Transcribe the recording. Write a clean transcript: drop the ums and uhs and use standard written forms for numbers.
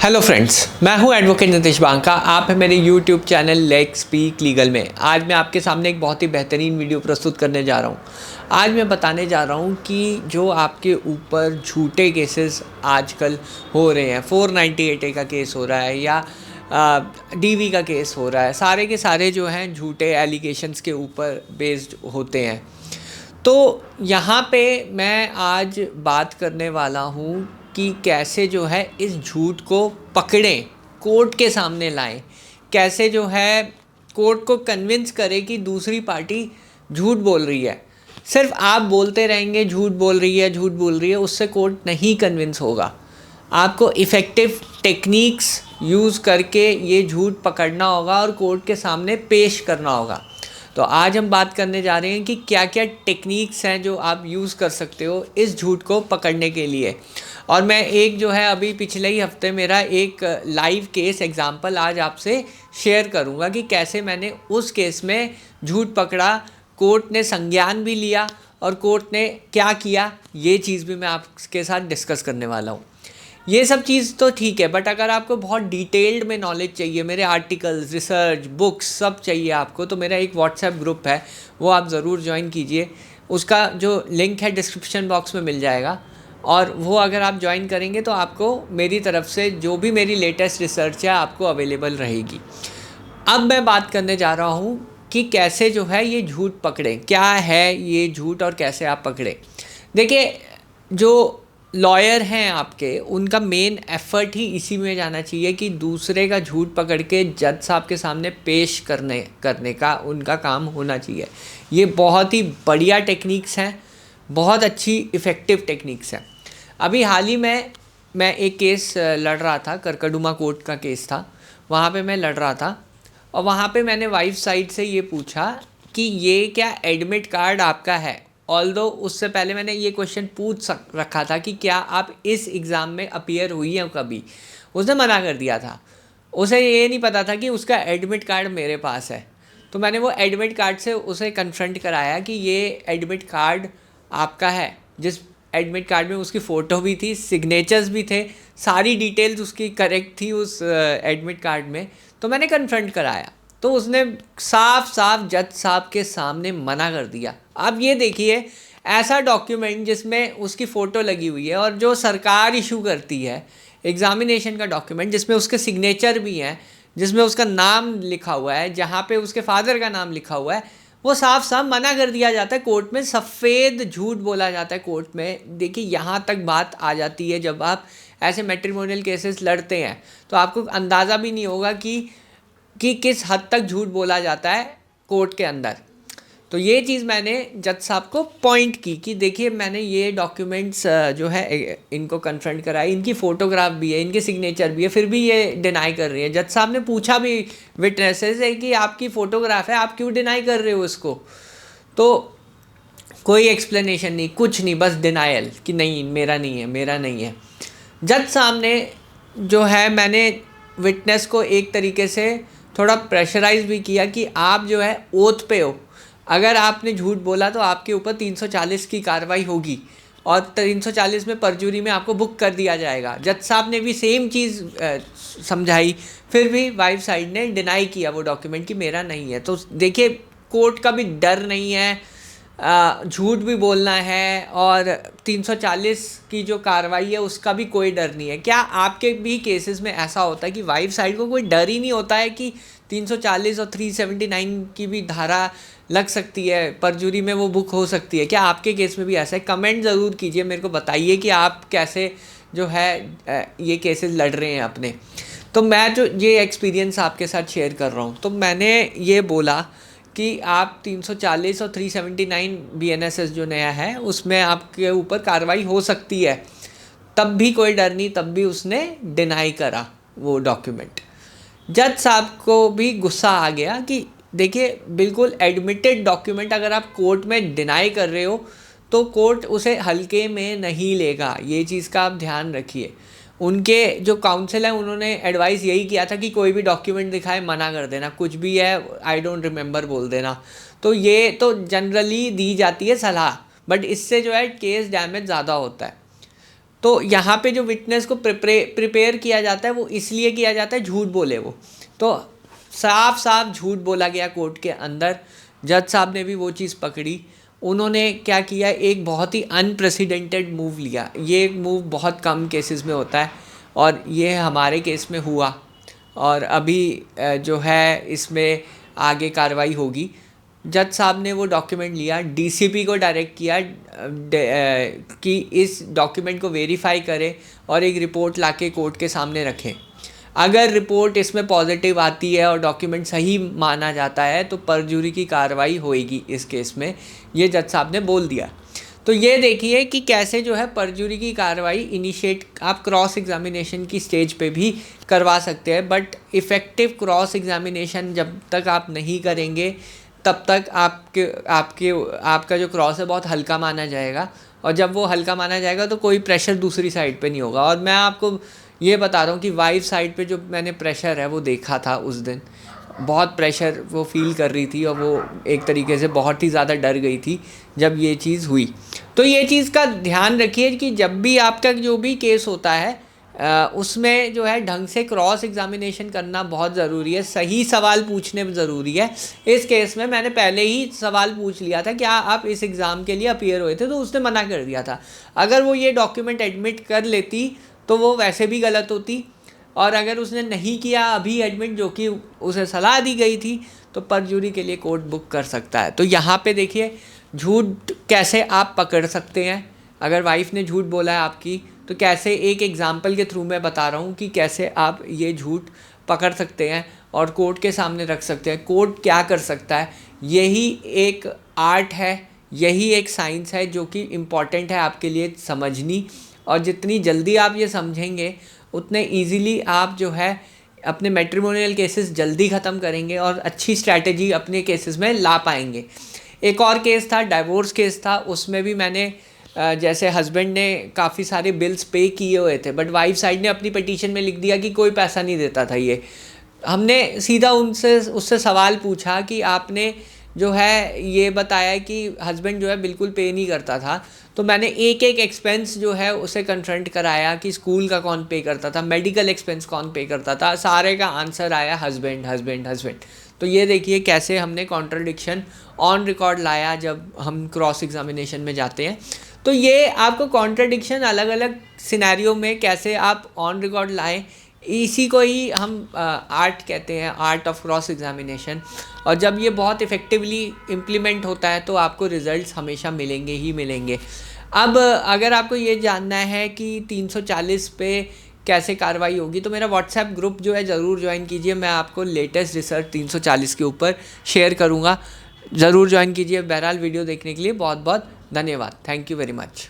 Hello friends, मैं हूं advocate Nitesh Banka. आप हैं मेरे YouTube channel let's speak legal में। आज मैं आपके सामने एक बहुत ही बेहतरीन वीडियो प्रस्तुत करने जा रहा हूं। आज मैं बताने जा रहा हूं कि जो आपके ऊपर झूठे केसेस आजकल हो रहे हैं, 498A का केस हो रहा है या डीवी का केस हो रहा है, सारे के सारे जो हैं झूठे एलिगेशंस के ऊपर बेस्ड होते हैं। तो यहाँ पे मैं आज बात करने वाला हूँ कि कैसे जो है इस झूठ को पकड़ें, कोर्ट के सामने लाएं, कैसे जो है कोर्ट को कन्विंस करें कि दूसरी पार्टी झूठ बोल रही है। सिर्फ आप बोलते रहेंगे झूठ बोल रही है, झूठ बोल रही है, उससे कोर्ट नहीं कन्विंस होगा। आपको इफ़ेक्टिव टेक्निक्स यूज़ करके ये झूठ पकड़ना होगा और कोर्ट के सामने पेश करना होगा। तो आज हम बात करने जा रहे हैं कि क्या क्या टेक्निक्स हैं जो आप यूज़ कर सकते हो इस झूठ को पकड़ने के लिए। और मैं एक जो है अभी पिछले ही हफ्ते मेरा एक लाइव केस एग्जांपल आज आपसे शेयर करूंगा कि कैसे मैंने उस केस में झूठ पकड़ा, कोर्ट ने संज्ञान भी लिया और कोर्ट ने क्या किया, ये चीज़ भी मैं आपके साथ डिस्कस करने वाला हूँ। ये सब चीज़ तो ठीक है, बट अगर आपको बहुत डिटेल्ड में नॉलेज चाहिए, मेरे आर्टिकल्स, रिसर्च, बुक्स सब चाहिए आपको, तो मेरा एक व्हाट्सएप ग्रुप है, वो आप ज़रूर ज्वाइन कीजिए। उसका जो लिंक है डिस्क्रिप्शन बॉक्स में मिल जाएगा और वो अगर आप ज्वाइन करेंगे तो आपको मेरी तरफ से जो भी मेरी लेटेस्ट रिसर्च है आपको अवेलेबल रहेगी। अब मैं बात करने जा रहा हूँ कि कैसे जो है ये झूठ पकड़ें, क्या है ये झूठ और कैसे आप पकड़ें। देखिए, जो लॉयर हैं आपके, उनका मेन एफर्ट ही इसी में जाना चाहिए कि दूसरे का झूठ पकड़ के जज साहब के सामने पेश करने का उनका काम होना चाहिए। ये बहुत ही बढ़िया टेक्निक्स हैं, बहुत अच्छी इफ़ेक्टिव टेक्निक्स हैं। अभी हाल ही में मैं एक केस लड़ रहा था, करकड़ुमा कोर्ट का केस था, वहाँ पे मैं लड़ रहा था और वहाँ पे मैंने वाइफ साइड से ये पूछा कि ये क्या एडमिट कार्ड आपका है। ऑल्दो उससे पहले मैंने ये क्वेश्चन रखा था कि क्या आप इस एग्ज़ाम में अपीयर हुई हैं कभी। उसने मना कर दिया था, उसे ये नहीं पता था कि उसका एडमिट कार्ड मेरे पास है। तो मैंने वो एडमिट कार्ड से उसे कन्फ्रंट कराया कि ये एडमिट कार्ड आपका है। जिस एडमिट कार्ड में उसकी फ़ोटो भी थी, सिग्नेचर्स भी थे, सारी डिटेल्स उसकी करेक्ट थी उस एडमिट कार्ड में। तो मैंने कन्फ्रंट कराया तो उसने साफ साफ जज साहब के सामने मना कर दिया। अब ये देखिए, ऐसा डॉक्यूमेंट जिसमें उसकी फ़ोटो लगी हुई है और जो सरकार इशू करती है, एग्ज़ामिनेशन का डॉक्यूमेंट जिसमें उसके सिग्नेचर भी हैं, जिसमें उसका नाम लिखा हुआ है, जहाँ पे उसके फादर का नाम लिखा हुआ है, वो साफ साफ मना कर दिया जाता है कोर्ट में। सफ़ेद झूठ बोला जाता है कोर्ट में। देखिए, यहाँ तक बात आ जाती है जब आप ऐसे मैट्रिमोनियल केसेस लड़ते हैं तो आपको अंदाज़ा भी नहीं होगा कि किस हद तक झूठ बोला जाता है कोर्ट के अंदर। तो ये चीज़ मैंने जज साहब को पॉइंट की कि देखिए, मैंने ये डॉक्यूमेंट्स जो है इनको कन्फ्रंट कराई, इनकी फ़ोटोग्राफ भी है, इनके सिग्नेचर भी है, फिर भी ये डिनाई कर रही है। जज साहब ने पूछा भी विटनेसेस से कि आपकी फ़ोटोग्राफ है, आप क्यों डिनाई कर रहे हो इसको। तो कोई एक्सप्लेनेशन नहीं, कुछ नहीं, बस डिनाइल कि नहीं मेरा नहीं है, मेरा नहीं है। जज साहब ने जो है, मैंने विटनेस को एक तरीके से थोड़ा प्रेशराइज भी किया कि आप जो है ओथ पे हो, अगर आपने झूठ बोला तो आपके ऊपर 340 की कार्रवाई होगी और 340 में परजुरी में आपको बुक कर दिया जाएगा। जज साहब ने भी सेम चीज़ समझाई, फिर भी वाइफ साइड ने डिनाई किया वो डॉक्यूमेंट कि मेरा नहीं है। तो देखिए, कोर्ट का भी डर नहीं है, झूठ भी बोलना है और 340 की जो कार्रवाई है उसका भी कोई डर नहीं है। क्या आपके भी केसेस में ऐसा होता है कि वाइफ साइड को कोई डर ही नहीं होता है कि 340 और 379 की भी धारा लग सकती है, परजुरी में वो बुक हो सकती है? क्या आपके केस में भी ऐसा है? कमेंट ज़रूर कीजिए, मेरे को बताइए कि आप कैसे जो है ये केसेस लड़ रहे हैं अपने। तो मैं जो ये एक्सपीरियंस आपके साथ शेयर कर रहा हूँ, तो मैंने ये बोला कि आप 340 और 379 BNSS जो नया है उसमें आपके ऊपर कार्रवाई हो सकती है। तब भी कोई डर नहीं, तब भी उसने डिनाई करा वो डॉक्यूमेंट। जज साहब को भी गुस्सा आ गया कि देखिए, बिल्कुल एडमिटेड डॉक्यूमेंट अगर आप कोर्ट में डिनाई कर रहे हो तो कोर्ट उसे हल्के में नहीं लेगा। ये चीज़ का आप ध्यान रखिए। उनके जो काउंसिल हैं उन्होंने एडवाइस यही किया था कि कोई भी डॉक्यूमेंट दिखाए मना कर देना, कुछ भी है आई डोंट रिमेंबर बोल देना। तो ये तो जनरली दी जाती है सलाह, बट इससे जो है केस डैमेज ज़्यादा होता है। तो यहाँ पे जो विटनेस को प्रिपेयर किया जाता है वो इसलिए किया जाता है झूठ बोले वो। तो साफ साफ झूठ बोला गया कोर्ट के अंदर। जज साहब ने भी वो चीज़ पकड़ी। उन्होंने क्या किया, एक बहुत ही अनप्रेसिडेंटेड मूव लिया। ये मूव बहुत कम केसेस में होता है और ये हमारे केस में हुआ और अभी जो है इसमें आगे कार्रवाई होगी। जज साहब ने वो डॉक्यूमेंट लिया, डीसीपी को डायरेक्ट किया कि इस डॉक्यूमेंट को वेरीफाई करें और एक रिपोर्ट लाके कोर्ट के सामने रखें। अगर रिपोर्ट इसमें पॉजिटिव आती है और डॉक्यूमेंट सही माना जाता है तो परजुरी की कार्रवाई होएगी इस केस में, ये जज साहब ने बोल दिया। तो ये देखिए कि कैसे जो है परजुरी की कार्रवाई इनिशिएट आप क्रॉस एग्जामिनेशन की स्टेज पे भी करवा सकते हैं, बट इफ़ेक्टिव क्रॉस एग्जामिनेशन जब तक आप नहीं करेंगे तब तक आपका जो क्रॉस है बहुत हल्का माना जाएगा और जब वो हल्का माना जाएगा तो कोई प्रेशर दूसरी साइड पे नहीं होगा। और मैं आपको ये बता रहा हूँ कि वाइफ साइड पे जो मैंने प्रेशर है वो देखा था उस दिन, बहुत प्रेशर वो फील कर रही थी और वो एक तरीके से बहुत ही ज़्यादा डर गई थी जब ये चीज़ हुई। तो ये चीज़ का ध्यान रखिए कि जब भी आपका जो भी केस होता है उसमें जो है ढंग से क्रॉस एग्जामिनेशन करना बहुत ज़रूरी है, सही सवाल पूछने में ज़रूरी है। इस केस में मैंने पहले ही सवाल पूछ लिया था, क्या आप इस एग्ज़ाम के लिए अपीयर हुए थे, तो उसने मना कर दिया था। अगर वो ये डॉक्यूमेंट एडमिट कर लेती तो वो वैसे भी गलत होती, और अगर उसने नहीं किया अभी एडमिट जो कि उसे सलाह दी गई थी, तो परजुरी के लिए कोर्ट बुक कर सकता है। तो यहाँ पे देखिए झूठ कैसे आप पकड़ सकते हैं। अगर वाइफ ने झूठ बोला है आपकी, तो कैसे, एक एग्जाम्पल के थ्रू मैं बता रहा हूँ कि कैसे आप ये झूठ पकड़ सकते हैं और कोर्ट के सामने रख सकते हैं। कोर्ट क्या कर सकता है, यही एक आर्ट है, यही एक साइंस है जो कि इम्पॉर्टेंट है आपके लिए समझनी। और जितनी जल्दी आप ये समझेंगे उतने ईजीली आप जो है अपने मैट्रिमोनियल केसेस जल्दी ख़त्म करेंगे और अच्छी स्ट्रैटेजी अपने केसेस में ला पाएंगे। एक और केस था, डाइवोर्स केस था, उसमें भी मैंने जैसे हस्बैंड ने काफ़ी सारे बिल्स पे किए हुए थे, बट वाइफ साइड ने अपनी पिटीशन में लिख दिया कि कोई पैसा नहीं देता था। ये हमने सीधा उससे सवाल पूछा कि आपने जो है ये बताया कि हस्बैंड जो है बिल्कुल पे नहीं करता था, तो मैंने एक एक एक्सपेंस जो है उसे कन्फ्रंट कराया कि स्कूल का कौन पे करता था, मेडिकल एक्सपेंस कौन पे करता था, सारे का आंसर आया हस्बैंड हस्बैंड हस्बैंड। तो ये देखिए कैसे हमने कॉन्ट्रडिक्शन ऑन रिकॉर्ड लाया जब हम क्रॉस एग्जामिनेशन में जाते हैं। तो ये आपको कॉन्ट्रडिक्शन अलग अलग सिनेरियो में कैसे आप ऑन रिकॉर्ड लाएं, इसी को ही हम आर्ट कहते हैं, आर्ट ऑफ क्रॉस एग्जामिनेशन। और जब ये बहुत इफ़ेक्टिवली इम्प्लीमेंट होता है तो आपको रिज़ल्ट्स हमेशा मिलेंगे ही मिलेंगे। अब अगर आपको ये जानना है कि 340 पे कैसे कार्रवाई होगी, तो मेरा व्हाट्सएप ग्रुप जो है ज़रूर ज्वाइन कीजिए। मैं आपको लेटेस्ट रिसर्च 340 के ऊपर शेयर करूँगा, ज़रूर ज्वाइन कीजिए। बहरहाल वीडियो देखने के लिए बहुत बहुत धन्यवाद। Thank you very much.